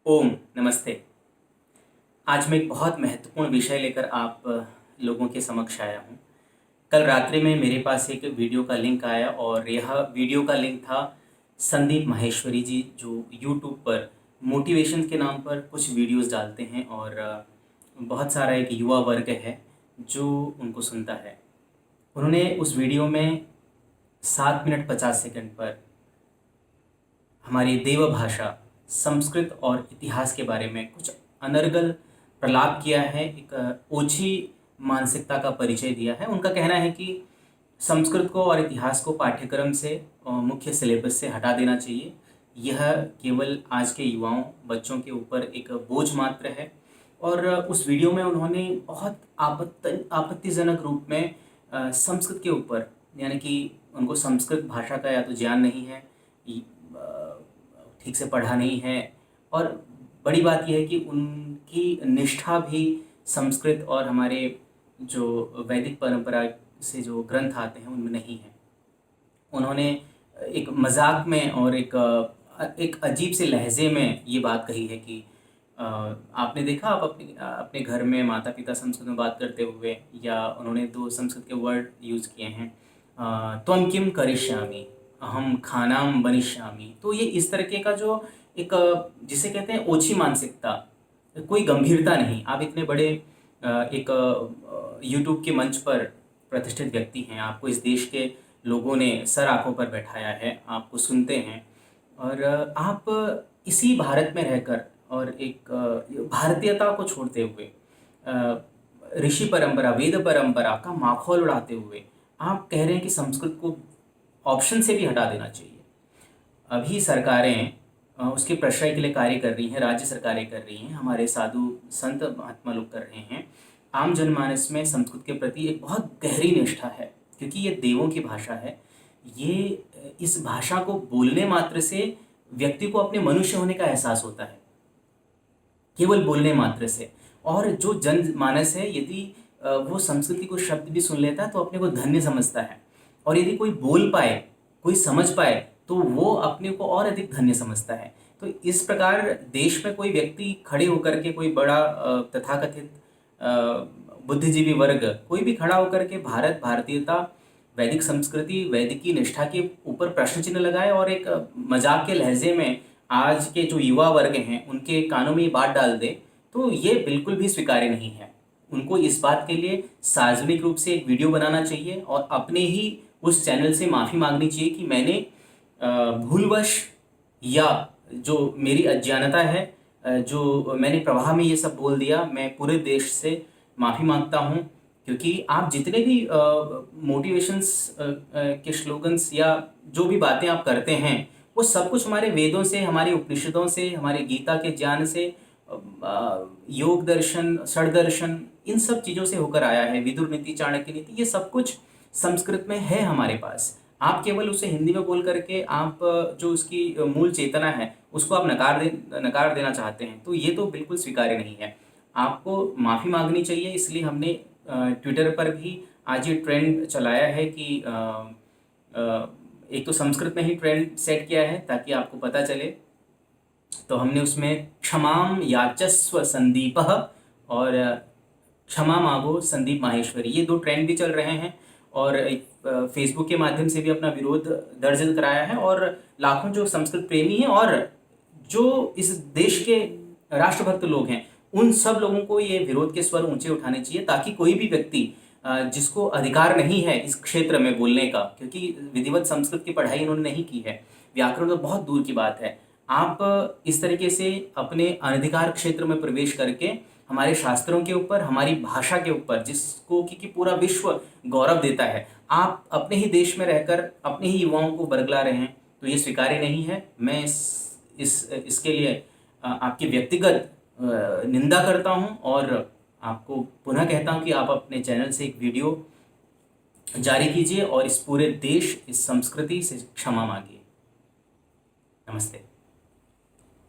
ओम नमस्ते। आज मैं एक बहुत महत्वपूर्ण विषय लेकर आप लोगों के समक्ष आया हूँ। कल रात्रि में मेरे पास एक वीडियो का लिंक आया और यह वीडियो का लिंक था संदीप माहेश्वरी जी, जो यूट्यूब पर मोटिवेशन के नाम पर कुछ वीडियोस डालते हैं और बहुत सारा एक युवा वर्ग है जो उनको सुनता है। उन्होंने उस वीडियो में 7 मिनट 50 सेकंड पर हमारी देवभाषा संस्कृत और इतिहास के बारे में कुछ अनर्गल प्रलाप किया है, एक ओछी मानसिकता का परिचय दिया है। उनका कहना है कि संस्कृत को और इतिहास को पाठ्यक्रम से मुख्य सिलेबस से हटा देना चाहिए। यह केवल आज के युवाओं बच्चों के ऊपर एक बोझ मात्र है। और उस वीडियो में उन्होंने बहुत आपत्तिजनक रूप में संस्कृत के ऊपर, यानी कि उनको संस्कृत भाषा का या तो ज्ञान नहीं है, ठीक से पढ़ा नहीं है, और बड़ी बात यह है कि उनकी निष्ठा भी संस्कृत और हमारे जो वैदिक परंपरा से जो ग्रंथ आते हैं उनमें नहीं है। उन्होंने एक मजाक में और एक अजीब से लहजे में ये बात कही है कि आपने देखा, आप अपने घर में माता पिता संस्कृत में बात करते हुए, या उन्होंने 2 संस्कृत के वर्ड यूज़ किए हैं, त्वं किम करिष्यामि, अहम खानाम बनिष्यामि। तो ये इस तरीके का जो एक जिसे कहते हैं ओछी मानसिकता, कोई गंभीरता नहीं। आप इतने बड़े एक यूट्यूब के मंच पर प्रतिष्ठित व्यक्ति हैं, आपको इस देश के लोगों ने सर आंखों पर बैठाया है, आपको सुनते हैं, और आप इसी भारत में रहकर और एक भारतीयता को छोड़ते हुए, ऋषि परंपरा वेद परंपरा का माखौल उड़ाते हुए आप कह रहे हैं कि संस्कृत को ऑप्शन से भी हटा देना चाहिए। अभी सरकारें उसके प्रश्रय के लिए कार्य कर रही हैं, राज्य सरकारें कर रही हैं, हमारे साधु संत महात्मा लोग कर रहे हैं। आम जनमानस में संस्कृत के प्रति एक बहुत गहरी निष्ठा है, क्योंकि ये देवों की भाषा है। ये इस भाषा को बोलने मात्र से व्यक्ति को अपने मनुष्य होने का एहसास होता है, केवल बोलने मात्र से। और जो जनमानस है, यदि वो संस्कृति को शब्द भी सुन लेता है तो अपने को धन्य समझता है, और यदि कोई बोल पाए, कोई समझ पाए, तो वो अपने को और अधिक धन्य समझता है। तो इस प्रकार देश में कोई व्यक्ति खड़े होकर के, कोई बड़ा तथाकथित बुद्धिजीवी वर्ग कोई भी खड़ा होकर के भारत, भारतीयता, वैदिक संस्कृति, वैदिकी निष्ठा के ऊपर प्रश्न चिन्ह लगाए और एक मजाक के लहजे में आज के जो युवा वर्ग हैं उनके कानों में ये बात डाल दे, तो ये बिल्कुल भी स्वीकार्य नहीं है। उनको इस बात के लिए सार्वजनिक रूप से एक वीडियो बनाना चाहिए और अपने ही उस चैनल से माफ़ी मांगनी चाहिए कि मैंने भूलवश, या जो मेरी अज्ञानता है, जो मैंने प्रवाह में ये सब बोल दिया, मैं पूरे देश से माफ़ी मांगता हूँ। क्योंकि आप जितने भी मोटिवेशंस के स्लोगन्स या जो भी बातें आप करते हैं, वो सब कुछ हमारे वेदों से, हमारे उपनिषदों से, हमारे गीता के ज्ञान से, योग दर्शन, षड्दर्शन, इन सब चीज़ों से होकर आया है। विदुर नीति, चाणक्य नीति, ये सब कुछ संस्कृत में है हमारे पास। आप केवल उसे हिंदी में बोल करके आप जो उसकी मूल चेतना है उसको आप नकार देना चाहते हैं, तो ये तो बिल्कुल स्वीकार्य नहीं है। आपको माफ़ी मांगनी चाहिए। इसलिए हमने ट्विटर पर भी आज ये ट्रेंड चलाया है कि एक तो संस्कृत में ही ट्रेंड सेट किया है ताकि आपको पता चले। तो हमने उसमें क्षमाम याचस्व संदीपः और क्षमा मांगो संदीप माहेश्वरी, ये 2 ट्रेंड भी चल रहे हैं। और फेसबुक के माध्यम से भी अपना विरोध दर्ज कराया है, और लाखों जो संस्कृत प्रेमी हैं और जो इस देश के राष्ट्रभक्त लोग हैं, उन सब लोगों को ये विरोध के स्वर ऊंचे उठाने चाहिए, ताकि कोई भी व्यक्ति जिसको अधिकार नहीं है इस क्षेत्र में बोलने का, क्योंकि विधिवत संस्कृत की पढ़ाई उन्होंने नहीं की है, व्याकरण तो बहुत दूर की बात है, आप इस तरीके से अपने अनधिकार क्षेत्र में प्रवेश करके हमारे शास्त्रों के ऊपर, हमारी भाषा के ऊपर, जिसको कि पूरा विश्व गौरव देता है, आप अपने ही देश में रहकर अपने ही युवाओं को बरगला रहे हैं, तो ये स्वीकार्य नहीं है। मैं इसके लिए आपकी व्यक्तिगत निंदा करता हूं, और आपको पुनः कहता हूं कि आप अपने चैनल से एक वीडियो जारी कीजिए और इस पूरे देश, इस संस्कृति से क्षमा मांगिए। नमस्ते।